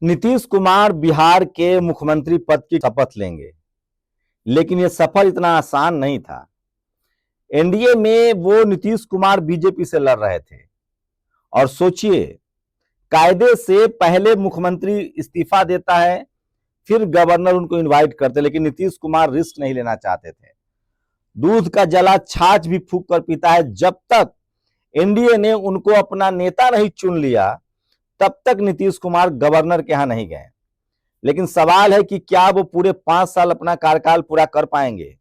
नीतीश कुमार बिहार के मुख्यमंत्री पद की शपथ लेंगे, लेकिन यह सफर इतना आसान नहीं था। एनडीए में वो नीतीश कुमार बीजेपी से लड़ रहे थे और सोचिए, कायदे से पहले मुख्यमंत्री इस्तीफा देता है, फिर गवर्नर उनको इनवाइट करते, लेकिन नीतीश कुमार रिस्क नहीं लेना चाहते थे। दूध का जला छाछ भी फूंक कर पीता है। जब तक एनडीए ने उनको अपना नेता नहीं चुन लिया, तब तक नीतीश कुमार गवर्नर के यहां नहीं गए। लेकिन सवाल है कि क्या वो पूरे 5 साल अपना कार्यकाल पूरा कर पाएंगे?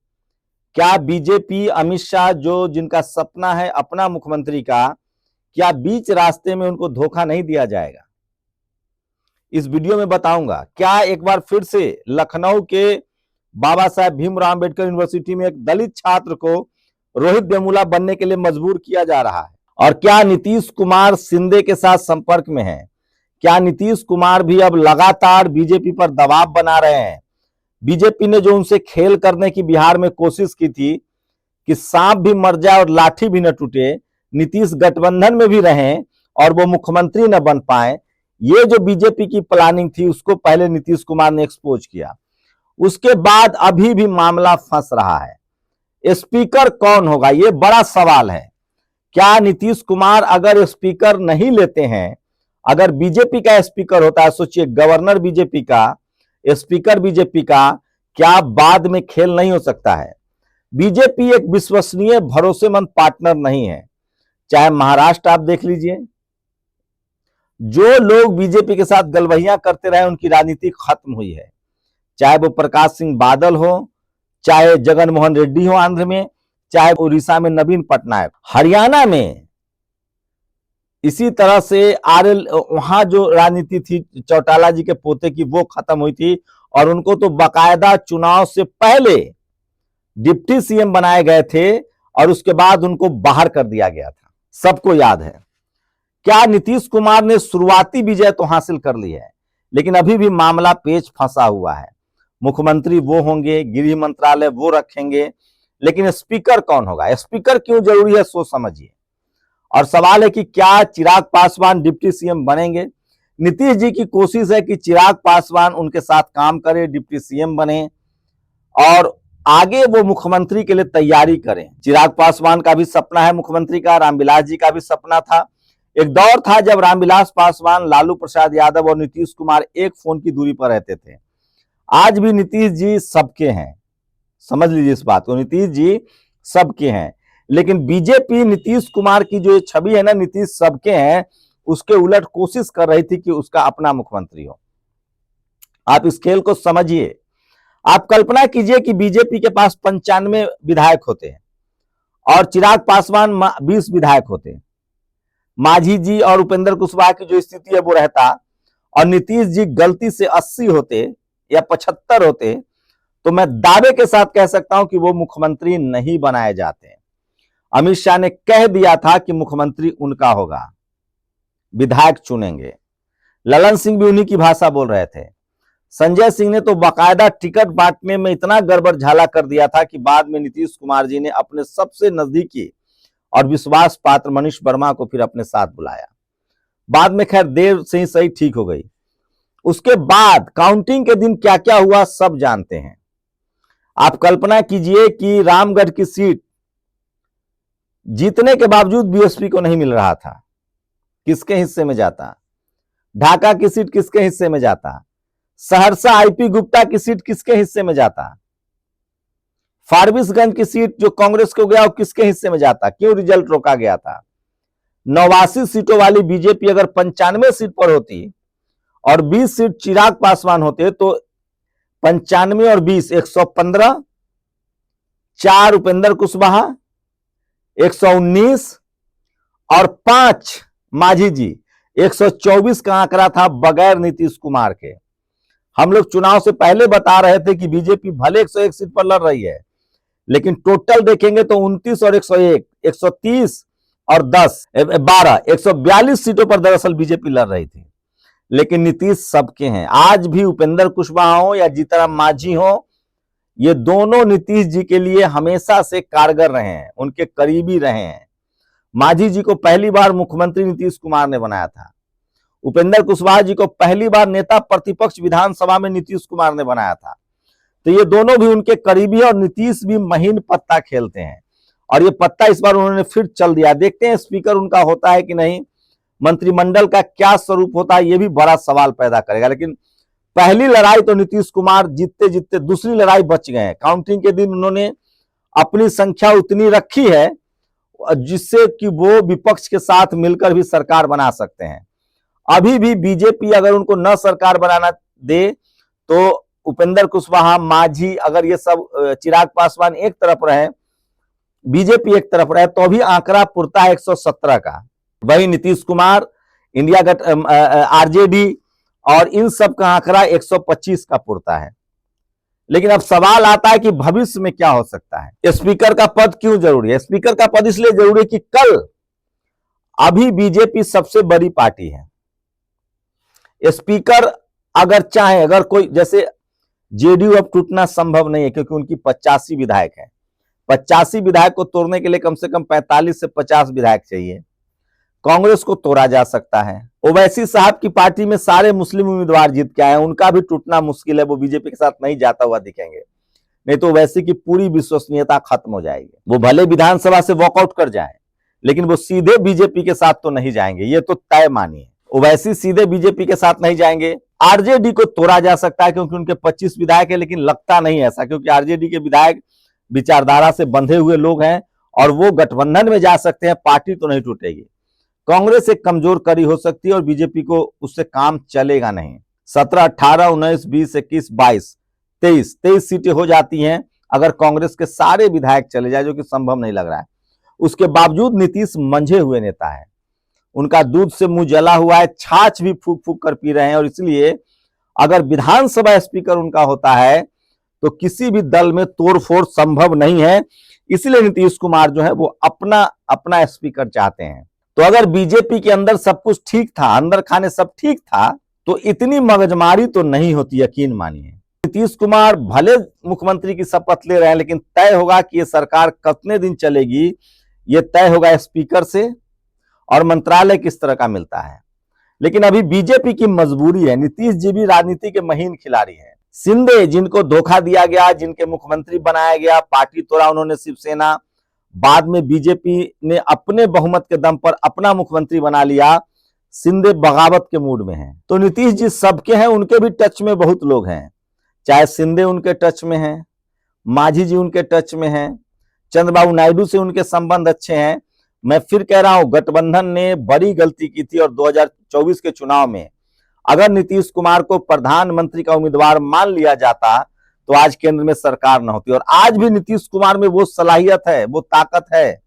क्या बीजेपी, अमित शाह, जो जिनका सपना है अपना मुख्यमंत्री का, क्या बीच रास्ते में उनको धोखा नहीं दिया जाएगा? इस वीडियो में बताऊंगा। क्या एक बार फिर से लखनऊ के बाबा साहेब भीमराव अंबेडकर यूनिवर्सिटी में एक दलित छात्र को रोहित वेमुला बनने के लिए मजबूर किया जा रहा है? और क्या नीतीश कुमार शिंदे के साथ संपर्क में है? क्या नीतीश कुमार भी अब लगातार बीजेपी पर दबाव बना रहे हैं? बीजेपी ने जो उनसे खेल करने की बिहार में कोशिश की थी कि सांप भी मर जाए और लाठी भी न टूटे, नीतीश गठबंधन में भी रहें और वो मुख्यमंत्री न बन पाए, ये जो बीजेपी की प्लानिंग थी उसको पहले नीतीश कुमार ने एक्सपोज किया। उसके बाद अभी भी मामला फंस रहा है। स्पीकर कौन होगा, ये बड़ा सवाल है। क्या नीतीश कुमार अगर स्पीकर नहीं लेते हैं, अगर बीजेपी का स्पीकर होता है, सोचिए गवर्नर बीजेपी का, स्पीकर बीजेपी का, क्या बाद में खेल नहीं हो सकता है? बीजेपी एक विश्वसनीय, भरोसेमंद पार्टनर नहीं है। चाहे महाराष्ट्र आप देख लीजिए, जो लोग बीजेपी के साथ गलबहियां करते रहे उनकी राजनीति खत्म हुई है। चाहे वो प्रकाश सिंह बादल हो, चाहे जगन मोहन रेड्डी हो आंध्र में, चाहे उड़ीसा में नवीन पटनायक, हरियाणा में इसी तरह से आरएल, वहां जो राजनीति थी चौटाला जी के पोते की, वो खत्म हुई थी और उनको तो बाकायदा चुनाव से पहले डिप्टी सीएम बनाए गए थे और उसके बाद उनको बाहर कर दिया गया था। सबको याद है। क्या नीतीश कुमार ने शुरुआती विजय तो हासिल कर ली है, लेकिन अभी भी मामला पेच फंसा हुआ है। मुख्यमंत्री वो होंगे, गृह मंत्रालय वो रखेंगे, लेकिन स्पीकर कौन होगा? स्पीकर क्यों जरूरी है, सोच समझिए। और सवाल है कि क्या चिराग पासवान डिप्टी सीएम बनेंगे? नीतीश जी की कोशिश है कि चिराग पासवान उनके साथ काम करे, डिप्टी सीएम बने और आगे वो मुख्यमंत्री के लिए तैयारी करें। चिराग पासवान का भी सपना है मुख्यमंत्री का, रामविलास जी का भी सपना था। एक दौर था जब रामविलास पासवान, लालू प्रसाद यादव और नीतीश कुमार एक फोन की दूरी पर रहते थे। आज भी नीतीश जी सबके हैं, समझ लीजिए इस बात को, नीतीश जी सबके हैं। लेकिन बीजेपी नीतीश कुमार की जो छवि है ना, नीतीश सबके हैं, उसके उलट कोशिश कर रही थी कि उसका अपना मुख्यमंत्री हो। आप इस खेल को समझिए। आप कल्पना कीजिए कि बीजेपी के पास 95 विधायक होते हैं और चिराग पासवान 20 विधायक होते हैं। मांझी जी और उपेंद्र कुशवाहा की जो स्थिति है वो रहता, और नीतीश जी गलती से 80 होते या 75 होते, तो मैं दावे के साथ कह सकता हूं कि वो मुख्यमंत्री नहीं बनाए जाते। अमित शाह ने कह दिया था कि मुख्यमंत्री उनका होगा, विधायक चुनेंगे। ललन सिंह भी उन्हीं की भाषा बोल रहे थे। संजय सिंह ने तो बाकायदा टिकट बांटने में इतना गड़बड़ झाला कर दिया था कि बाद में नीतीश कुमार जी ने अपने सबसे नजदीकी और विश्वास पात्र मनीष वर्मा को फिर अपने साथ बुलाया। बाद में खैर देर से ही सही ठीक हो गई। उसके बाद काउंटिंग के दिन क्या क्या हुआ सब जानते हैं। आप कल्पना कीजिए कि रामगढ़ की सीट जीतने के बावजूद बीएसपी को नहीं मिल रहा था, किसके हिस्से में जाता? ढाका की सीट किसके हिस्से में जाता? सहरसा आईपी गुप्ता की सीट किसके हिस्से में जाता? फारबिसगंज की सीट जो कांग्रेस को गया वो किसके हिस्से में जाता? क्यों रिजल्ट रोका गया था? 89 सीटों वाली बीजेपी अगर 95 सीट पर होती और 20 सीट चिराग पासवान होते तो 95 और 20 115, 4 उपेंद्र कुशवाहा 119 और 5 मांझी जी 124 का आंकड़ा था बगैर नीतीश कुमार के। हम लोग चुनाव से पहले बता रहे थे कि बीजेपी भले 101 सीट पर लड़ रही है, लेकिन टोटल देखेंगे तो 29 और 101, 130 और 10, 12, 142 सीटों पर दरअसल बीजेपी लड़ रही थी। लेकिन नीतीश सबके हैं। आज भी उपेंद्र कुशवाहा हो या जीतनराम मांझी हो, ये दोनों नीतीश जी के लिए हमेशा से कारगर रहे हैं, उनके करीबी रहे हैं। मांझी जी को पहली बार मुख्यमंत्री नीतीश कुमार ने बनाया था। उपेंद्र कुशवाहा जी को पहली बार नेता प्रतिपक्ष विधानसभा में नीतीश कुमार ने बनाया था। तो ये दोनों भी उनके करीबी है और नीतीश भी महीन पत्ता खेलते हैं और ये पत्ता इस बार उन्होंने फिर चल दिया। देखते हैं स्पीकर उनका होता है कि नहीं, मंत्रिमंडल का क्या स्वरूप होता है, ये भी बड़ा सवाल पैदा करेगा। लेकिन पहली लड़ाई तो नीतीश कुमार जीतते जीतते दूसरी लड़ाई बच गए हैं। काउंटिंग के दिन उन्होंने अपनी संख्या उतनी रखी है जिससे कि वो विपक्ष के साथ मिलकर भी सरकार बना सकते हैं। अभी भी बीजेपी अगर उनको न सरकार बनाना दे तो उपेंद्र कुशवाहा, मांझी, अगर ये सब चिराग पासवान एक तरफ रहे, बीजेपी एक तरफ रहे, तो भी आंकड़ा पुरता है 117 का। वही नीतीश कुमार, इंडिया गठ, आरजेडी और इन सब का आंकड़ा 125 का पुरता है। लेकिन अब सवाल आता है कि भविष्य में क्या हो सकता है। स्पीकर का पद क्यों जरूरी है? स्पीकर का पद इसलिए जरूरी है कि कल अभी बीजेपी सबसे बड़ी पार्टी है। स्पीकर अगर चाहे, अगर कोई, जैसे जेडीयू अब टूटना संभव नहीं है क्योंकि उनकी 85 विधायक है। 85 विधायक को तोड़ने के लिए कम से कम 45 से 50 विधायक चाहिए। कांग्रेस को तोड़ा जा सकता है। ओवैसी साहब की पार्टी में सारे मुस्लिम उम्मीदवार जीत के आए, उनका भी टूटना मुश्किल है। वो बीजेपी के साथ नहीं जाता हुआ दिखेंगे, नहीं तो ओवैसी की पूरी विश्वसनीयता खत्म हो जाएगी। वो भले विधानसभा से वॉकआउट कर जाए लेकिन वो सीधे बीजेपी के साथ तो नहीं जाएंगे, ये तो तय मानिए। ओवैसी सीधे बीजेपी के साथ नहीं जाएंगे। आरजेडी को तोड़ा जा सकता है क्योंकि उनके 25 विधायक है, लेकिन लगता नहीं ऐसा, क्योंकि आरजेडी के विधायक विचारधारा से बंधे हुए लोग हैं और वो गठबंधन में जा सकते हैं, पार्टी तो नहीं टूटेगी। कांग्रेस एक कमजोर कड़ी हो सकती है और बीजेपी को उससे काम चलेगा नहीं। 17, 18, 19, 20, 21, 22, 23 सीटें हो जाती हैं अगर कांग्रेस के सारे विधायक चले जाए, जो कि संभव नहीं लग रहा है। उसके बावजूद नीतीश मंझे हुए नेता है, उनका दूध से मुंह जला हुआ है, छाछ भी फूक फूक कर पी रहे हैं। और इसलिए अगर विधानसभा स्पीकर उनका होता है तो किसी भी दल में तोड़फोड़ संभव नहीं है। इसलिए नीतीश कुमार जो है वो अपना स्पीकर चाहते हैं। तो अगर बीजेपी के अंदर सब कुछ ठीक था, अंदर खाने सब ठीक था, तो इतनी मगजमारी तो नहीं होती, यकीन मानिए। नीतीश कुमार भले मुख्यमंत्री की शपथ ले रहे हैं, लेकिन तय होगा कि ये सरकार कितने दिन चलेगी, ये तय होगा स्पीकर से और मंत्रालय किस तरह का मिलता है। लेकिन अभी बीजेपी की मजबूरी है। नीतीश जी भी राजनीति के महीन खिलाड़ी हैं। शिंदे, जिनको धोखा दिया गया, जिनके मुख्यमंत्री बनाया गया, पार्टी तोड़ा उन्होंने शिवसेना, बाद में बीजेपी ने अपने बहुमत के दम पर अपना मुख्यमंत्री बना लिया। शिंदे बगावत के मूड में हैं। तो नीतीश जी सबके हैं, उनके भी टच में बहुत लोग हैं। चाहे शिंदे उनके टच में हैं, मांझी जी उनके टच में हैं, चंद्रबाबू नायडू से उनके संबंध अच्छे हैं। मैं फिर कह रहा हूं, गठबंधन ने बड़ी गलती की थी और 2024 के चुनाव में अगर नीतीश कुमार को प्रधानमंत्री का उम्मीदवार मान लिया जाता तो आज केंद्र में सरकार न होती। और आज भी नीतीश कुमार में वो सलाहियत है, वो ताकत है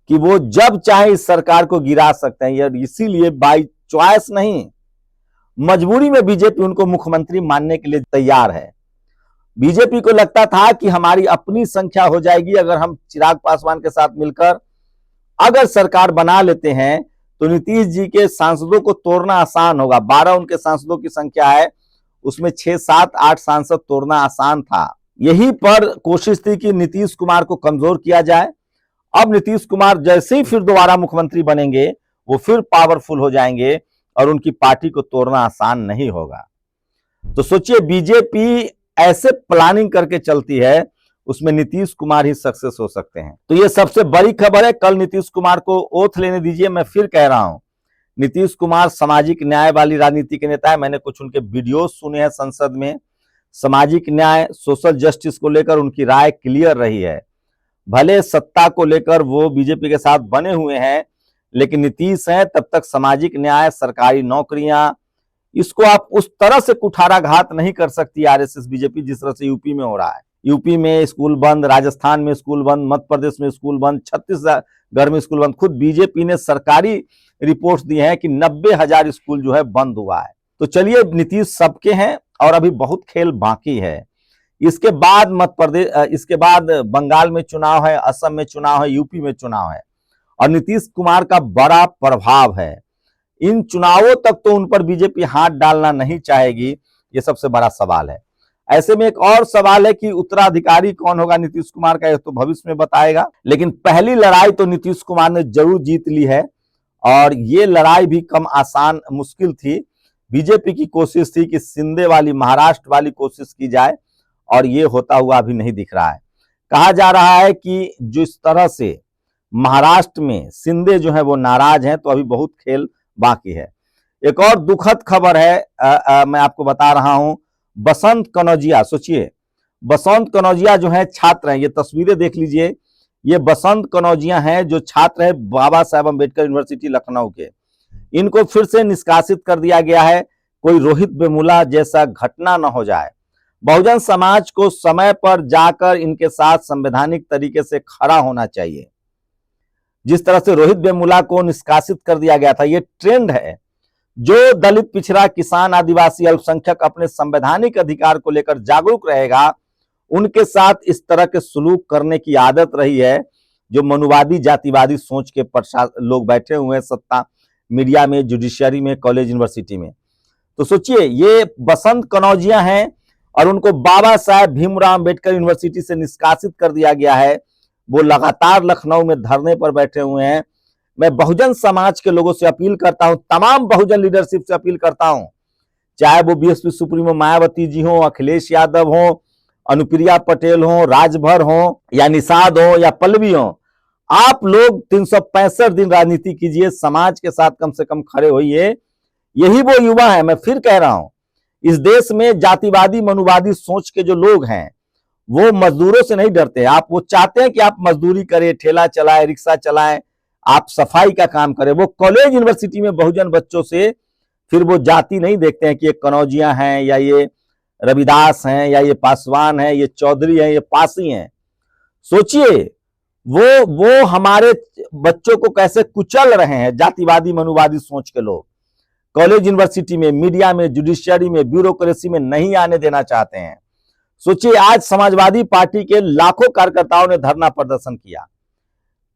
कि वो जब चाहे इस सरकार को गिरा सकते हैं। इसीलिए बाई चॉइस नहीं, मजबूरी में बीजेपी उनको मुख्यमंत्री मानने के लिए तैयार है। बीजेपी को लगता था कि हमारी अपनी संख्या हो जाएगी अगर हम चिराग पासवान के साथ मिलकर अगर सरकार बना लेते हैं तो नीतीश जी के सांसदों को तोड़ना आसान होगा। 12 उनके सांसदों की संख्या है, उसमें 6, 7, 8 सांसद तोड़ना आसान था। यही पर कोशिश थी कि नीतीश कुमार को कमजोर किया जाए। अब नीतीश कुमार जैसे ही फिर दोबारा मुख्यमंत्री बनेंगे वो फिर पावरफुल हो जाएंगे और उनकी पार्टी को तोड़ना आसान नहीं होगा। तो सोचिए, बीजेपी ऐसे प्लानिंग करके चलती है, उसमें नीतीश कुमार ही सक्सेस हो सकते हैं। तो ये सबसे बड़ी खबर है। कल नीतीश कुमार को ओथ लेने दीजिए। मैं फिर कह रहा हूं, नीतीश कुमार सामाजिक न्याय वाली राजनीति के नेता है। मैंने कुछ उनके वीडियोस सुने हैं संसद में। सामाजिक न्याय, सोशल जस्टिस को लेकर उनकी राय क्लियर रही है। भले सत्ता को लेकर वो बीजेपी के साथ बने हुए हैं, लेकिन नीतीश हैं तब तक सामाजिक न्याय, सरकारी नौकरियां, इसको आप उस तरह से कुठाराघात नहीं कर सकती आरएसएस बीजेपी जिस तरह से यूपी में हो रहा है। यूपी में स्कूल बंद, राजस्थान में स्कूल बंद, मध्य प्रदेश में स्कूल बंद, छत्तीसगढ़ में स्कूल बंद। खुद बीजेपी ने सरकारी रिपोर्ट्स दी हैं कि 90,000 स्कूल जो है बंद हुआ है। तो चलिए, नीतीश सबके हैं और अभी बहुत खेल बाकी है। इसके बाद मध्य प्रदेश, इसके बाद बंगाल में चुनाव है, असम में चुनाव है, यूपी में चुनाव है और नीतीश कुमार का बड़ा प्रभाव है। इन चुनावों तक तो उन पर बीजेपी हाथ डालना नहीं चाहेगी, ये सबसे बड़ा सवाल है। ऐसे में एक और सवाल है कि उत्तराधिकारी कौन होगा नीतीश कुमार का, यह तो भविष्य में बताएगा। लेकिन पहली लड़ाई तो नीतीश कुमार ने जरूर जीत ली है और ये लड़ाई भी कम आसान मुश्किल थी। बीजेपी की कोशिश थी कि शिंदे वाली महाराष्ट्र वाली कोशिश की जाए और ये होता हुआ अभी नहीं दिख रहा है। कहा जा रहा है कि जिस तरह से महाराष्ट्र में शिंदे जो है वो नाराज हैं, तो अभी बहुत खेल बाकी है। एक और दुखद खबर है, मैं आपको बता रहा हूं। बसंत कनौजिया, सोचिए बसंत कनौजिया जो है छात्र हैं, ये तस्वीरें देख लीजिए, ये बसंत कनौजिया हैं जो छात्र है बाबा साहेब अम्बेडकर यूनिवर्सिटी लखनऊ के। इनको फिर से निष्कासित कर दिया गया है, कोई रोहित वेमुला जैसा घटना न हो जाए। बहुजन समाज को समय पर जाकर इनके साथ संवैधानिक तरीके से खड़ा होना चाहिए। जिस तरह से रोहित वेमुला को निष्कासित कर दिया गया था, ये ट्रेंड है। जो दलित, पिछड़ा, किसान, आदिवासी, अल्पसंख्यक अपने संवैधानिक अधिकार को लेकर जागरूक रहेगा, उनके साथ इस तरह के सुलूक करने की आदत रही है। जो मनुवादी, जातिवादी सोच के लोग बैठे हुए हैं सत्ता, मीडिया में, जुडिशियरी में, कॉलेज, यूनिवर्सिटी में। तो सोचिए ये बसंत कनौजिया हैं और उनको बाबा साहेब भीमराव अंबेडकर यूनिवर्सिटी से निष्कासित कर दिया गया है। वो लगातार लखनऊ में धरने पर बैठे हुए हैं। मैं बहुजन समाज के लोगों से अपील करता हूं, तमाम बहुजन लीडरशिप से अपील करता हूं, चाहे वो बीएसपी सुप्रीमो मायावती जी हो, अखिलेश यादव हो, अनुप्रिया पटेल हो, राजभर हो, या निषाद हो, या पल्लवी हो, आप लोग 365 दिन राजनीति कीजिए, समाज के साथ कम से कम खड़े होइए। यही वो युवा है। मैं फिर कह रहा हूं, इस देश में जातिवादी, मनुवादी सोच के जो लोग हैं वो मजदूरों से नहीं डरते। आप वो चाहते हैं कि आप मजदूरी करें, ठेला चलाएं, रिक्शा चलाएं, आप सफाई का काम करें। वो कॉलेज, यूनिवर्सिटी में बहुजन बच्चों से फिर वो जाति नहीं देखते हैं कि ये कनौजिया हैं, या ये रविदास हैं, या ये पासवान हैं, ये चौधरी हैं, ये पासी हैं। सोचिए वो हमारे बच्चों को कैसे कुचल रहे हैं जातिवादी, मनुवादी सोच के लोग। कॉलेज, यूनिवर्सिटी में, मीडिया में, जुडिशियरी में, ब्यूरोक्रेसी में नहीं आने देना चाहते हैं। सोचिए आज समाजवादी पार्टी के लाखों कार्यकर्ताओं ने धरना प्रदर्शन किया,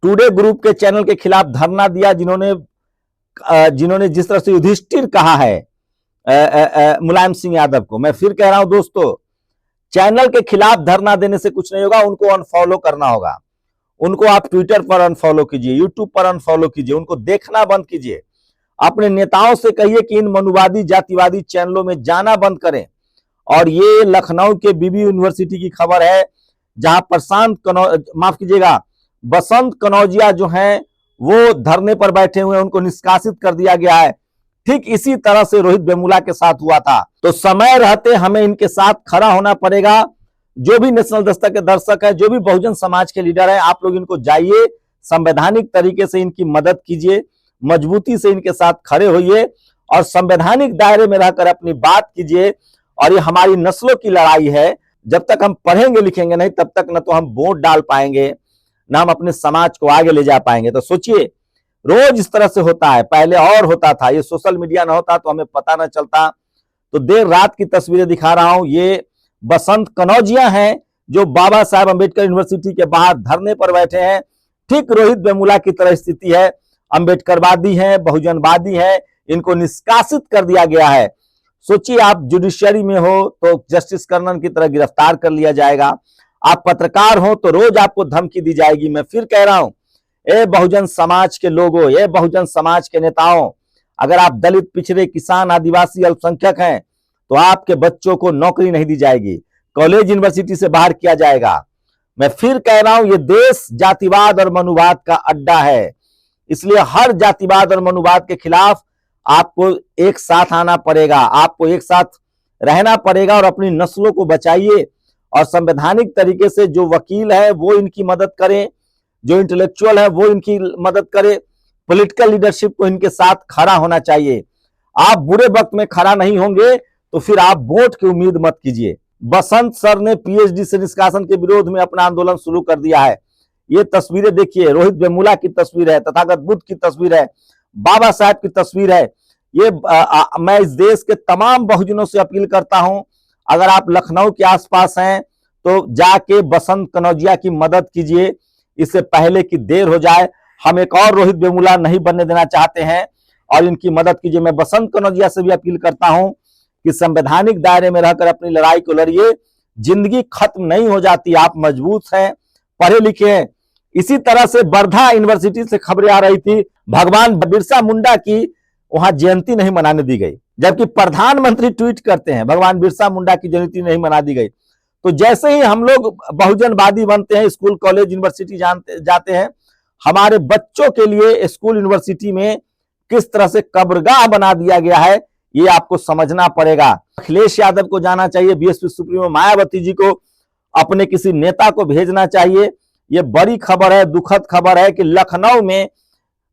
टुडे ग्रुप के चैनल के खिलाफ धरना दिया, जिन्होंने जिस तरह से युधिष्ठिर कहा है मुलायम सिंह यादव को। मैं फिर कह रहा हूं दोस्तों, चैनल के खिलाफ धरना देने से कुछ नहीं होगा, उनको अनफॉलो करना होगा। उनको आप ट्विटर पर अनफॉलो कीजिए, यूट्यूब पर अनफॉलो कीजिए, उनको देखना बंद कीजिए। अपने नेताओं से कहिए कि इन मनुवादी, जातिवादी चैनलों में जाना बंद करें। और ये लखनऊ के बीबी यूनिवर्सिटी की खबर है, जहां बसंत कनौजिया जो हैं वो धरने पर बैठे हुए हैं, उनको निष्कासित कर दिया गया है। ठीक इसी तरह से रोहित वेमुला के साथ हुआ था। तो समय रहते हमें इनके साथ खड़ा होना पड़ेगा। जो भी नेशनल दस्तक के दर्शक है, जो भी बहुजन समाज के लीडर है, आप लोग इनको जाइए, संवैधानिक तरीके से इनकी मदद कीजिए, मजबूती से इनके साथ खड़े होइए और संवैधानिक दायरे में रहकर अपनी बात कीजिए। और ये हमारी नस्लों की लड़ाई है। जब तक हम पढ़ेंगे लिखेंगे नहीं, तब तक न तो हम वोट डाल पाएंगे, ना हम अपने समाज को आगे ले जा पाएंगे। तो सोचिए रोज इस तरह से होता है, पहले और होता था, ये सोशल मीडिया ना होता तो हमें पता ना चलता। तो देर रात की तस्वीरें दिखा रहा हूं, ये बसंत कनौजिया हैं जो बाबा साहेब अम्बेडकर यूनिवर्सिटी के बाहर धरने पर बैठे हैं। ठीक रोहित वेमुला की तरह स्थिति है, अम्बेडकरवादी हैं, बहुजनवादी हैं, इनको निष्कासित कर दिया गया है। सोचिए आप जुडिशियरी में हो तो जस्टिस कर्नन की तरह गिरफ्तार कर लिया जाएगा, आप पत्रकार हो तो रोज आपको धमकी दी जाएगी। मैं फिर कह रहा हूं, ए बहुजन समाज के लोगों, ये बहुजन समाज के नेताओं, अगर आप दलित, पिछड़े, किसान, आदिवासी, अल्पसंख्यक हैं तो आपके बच्चों को नौकरी नहीं दी जाएगी, कॉलेज, यूनिवर्सिटी से बाहर किया जाएगा। मैं फिर कह रहा हूं, ये देश जातिवाद और मनुवाद का अड्डा है, इसलिए हर जातिवाद और मनुवाद के खिलाफ आपको एक साथ आना पड़ेगा, आपको एक साथ रहना पड़ेगा और अपनी नस्लों को बचाइए। और संवैधानिक तरीके से जो वकील है वो इनकी मदद करें, जो इंटेलेक्चुअल है वो इनकी मदद करे, पॉलिटिकल लीडरशिप को इनके साथ खड़ा होना चाहिए। आप बुरे वक्त में खड़ा नहीं होंगे तो फिर आप वोट की उम्मीद मत कीजिए। बसंत सर ने पीएचडी से निष्कासन के विरोध में अपना आंदोलन शुरू कर दिया है। ये तस्वीरें देखिए, रोहित वेमुला की तस्वीर है, तथागत बुद्ध की तस्वीर है, बाबा साहेब की तस्वीर है। ये मैं इस देश के तमाम बहुजनों से अपील करता हूं, अगर आप लखनऊ के आसपास हैं तो जाके बसंत कनौजिया की मदद कीजिए, इससे पहले कि देर हो जाए। हम एक और रोहित वेमुला नहीं बनने देना चाहते हैं और इनकी मदद कीजिए। मैं बसंत कनौजिया से भी अपील करता हूं कि संवैधानिक दायरे में रहकर अपनी लड़ाई को लड़िए। जिंदगी खत्म नहीं हो जाती, आप मजबूत हैं, पढ़े लिखे हैं, इसी तरह से वर्धा यूनिवर्सिटी से खबरें आ रही थी, भगवान बिरसा मुंडा की वहां जयंती नहीं मनाने दी गई, जबकि प्रधानमंत्री ट्वीट करते हैं भगवान बिरसा मुंडा की जयंती नहीं मना दी गई। तो जैसे ही हम लोग बहुजनवादी बनते हैं, स्कूल कॉलेज यूनिवर्सिटी जाते हैं, हमारे बच्चों के लिए स्कूल यूनिवर्सिटी में किस तरह से कब्रगाह बना दिया गया है, ये आपको समझना पड़ेगा। अखिलेश यादव को जाना चाहिए, बीएसपी सुप्रीमो मायावती जी को अपने किसी नेता को भेजना चाहिए। ये बड़ी खबर है, दुखद खबर है कि लखनऊ में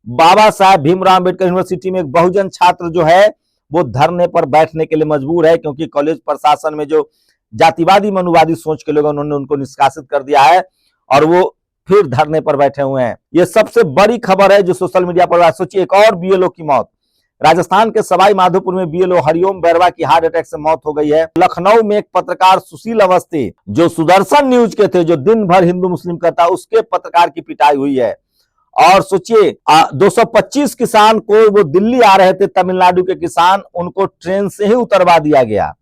बाबा साहेब भीमराव अंबेडकर यूनिवर्सिटी में एक बहुजन छात्र जो है वो धरने पर बैठने के लिए मजबूर है, क्योंकि कॉलेज प्रशासन में जो जातिवादी मनुवादी सोच के लोग उन्होंने उनको निष्कासित कर दिया है और वो फिर धरने पर बैठे हुए हैं। ये सबसे बड़ी खबर है जो सोशल मीडिया पर। सोचिए, एक और बीएलओ की मौत, राजस्थान के सवाई माधोपुर में बीएलओ हरिओम बैरवा की हार्ट अटैक से मौत हो गई है। लखनऊ में एक पत्रकार सुशील अवस्थी जो सुदर्शन न्यूज के थे, जो दिन भर हिंदू मुस्लिम करता, उसके पत्रकार की पिटाई हुई है। और सोचिए 225 किसान को, वो दिल्ली आ रहे थे तमिलनाडु के किसान, उनको ट्रेन से ही उतरवा दिया गया।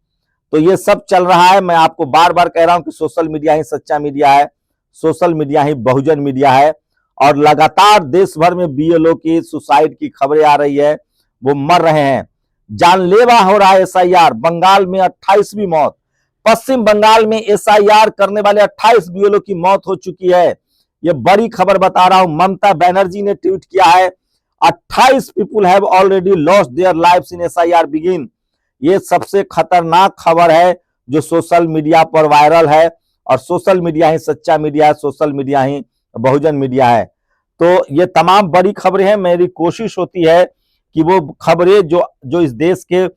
तो ये सब चल रहा है। मैं आपको बार बार कह रहा हूं कि सोशल मीडिया ही सच्चा मीडिया है, सोशल मीडिया ही बहुजन मीडिया है। और लगातार देश भर में बीएलओ की सुसाइड की खबरें आ रही है, वो मर रहे हैं, जानलेवा हो रहा है एसआईआर। बंगाल में 28वीं मौत, पश्चिम बंगाल में एसआईआर करने वाले 28 बीएलओ की मौत हो चुकी है। ये बड़ी खबर बता रहा हूं, ममता बनर्जी ने ट्वीट किया है, 28 people have already lost their lives in SIR begin. ये सबसे खतरनाक खबर है जो सोशल मीडिया पर वायरल है। और सोशल मीडिया ही सच्चा मीडिया है, सोशल मीडिया ही बहुजन मीडिया है। तो ये तमाम बड़ी खबरें हैं। मेरी कोशिश होती है कि वो खबरें जो इस देश के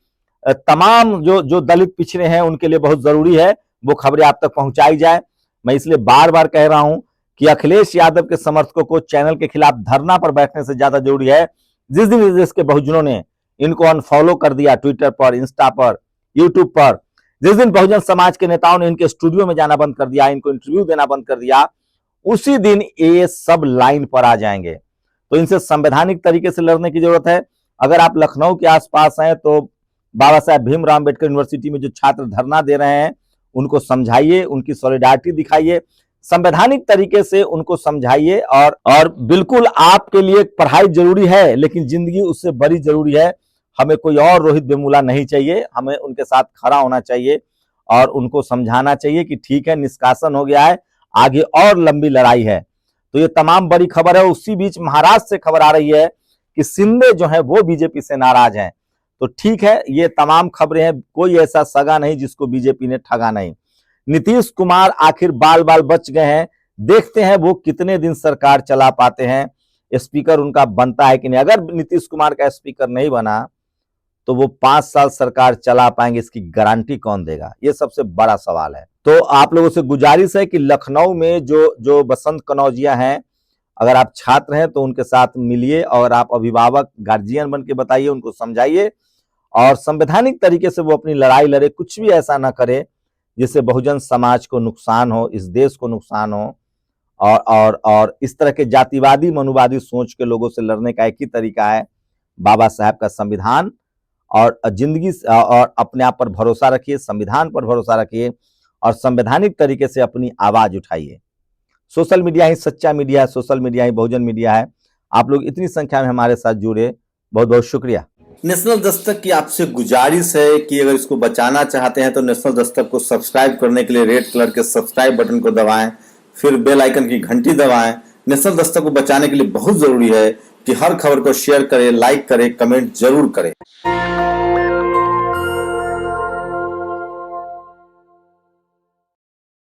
तमाम जो दलित पिछड़े हैं उनके लिए बहुत जरूरी है, वो खबरें आप तक पहुंचाई जाए। मैं इसलिए बार बार कह रहा हूं कि अखिलेश यादव के समर्थकों को चैनल के खिलाफ धरना पर बैठने से ज्यादा जरूरी है। जिस दिन इस देश के बहुजनों ने इनको अनफॉलो कर दिया, ट्विटर पर, इंस्टा पर, यूट्यूब पर, जिस दिन बहुजन समाज के नेताओं ने इनके स्टूडियो में जाना बंद कर दिया, इनको इंटरव्यू देना बंद कर दिया, उसी दिन ये सब लाइन पर आ जाएंगे। तो इनसे संवैधानिक तरीके से लड़ने की जरूरत है। अगर आप लखनऊ के आसपास हैं तो बाबा साहेब भीमराव अंबेडकर यूनिवर्सिटी में जो छात्र धरना दे रहे हैं उनको समझाइए, उनकी सॉलिडारिटी दिखाइए, संवैधानिक तरीके से उनको समझाइए। और बिल्कुल आपके लिए पढ़ाई जरूरी है, लेकिन जिंदगी उससे बड़ी जरूरी है। हमें कोई और रोहित वेमुला नहीं चाहिए, हमें उनके साथ खड़ा होना चाहिए और उनको समझाना चाहिए कि ठीक है, निष्कासन हो गया है, आगे और लंबी लड़ाई है। तो ये तमाम बड़ी खबर है। उसी बीच महाराष्ट्र से खबर आ रही है कि शिंदे जो है वो बीजेपी से नाराज हैं। तो ठीक है, ये तमाम खबरें हैं, कोई ऐसा सगा नहीं जिसको बीजेपी ने ठगा नहीं। नीतीश कुमार आखिर बाल बाल बच गए हैं, देखते हैं वो कितने दिन सरकार चला पाते हैं, स्पीकर उनका बनता है कि नहीं। अगर नीतीश कुमार का स्पीकर नहीं बना तो वो 5 साल सरकार चला पाएंगे, इसकी गारंटी कौन देगा? ये सबसे बड़ा सवाल है। तो आप लोगों से गुजारिश है कि लखनऊ में जो बसंत कनौजिया हैं, अगर आप छात्र हैं तो उनके साथ मिलिए और आप अभिभावक गार्जियन बन के बताइए, उनको समझाइए और संवैधानिक तरीके से वो अपनी लड़ाई लड़े। कुछ भी ऐसा ना करे जिससे बहुजन समाज को नुकसान हो, इस देश को नुकसान हो। और इस तरह के जातिवादी मनुवादी सोच के लोगों से लड़ने का एक ही तरीका है, बाबा साहब का संविधान और जिंदगी और अपने आप पर भरोसा रखिए, संविधान पर भरोसा रखिए और संवैधानिक तरीके से अपनी आवाज उठाइए। सोशल मीडिया ही सच्चा मीडिया है, सोशल मीडिया ही बहुजन मीडिया है। आप लोग इतनी संख्या में हमारे साथ जुड़े, बहुत बहुत शुक्रिया। नेशनल दस्तक की आपसे गुजारिश है कि अगर इसको बचाना चाहते हैं तो नेशनल दस्तक को सब्सक्राइब करने के लिए रेड कलर के सब्सक्राइब बटन को दबाएं, फिर बेल आइकन की घंटी दबाएं। नेशनल दस्तक को बचाने के लिए बहुत जरूरी है कि हर खबर को शेयर करें, लाइक करें, कमेंट जरूर करें।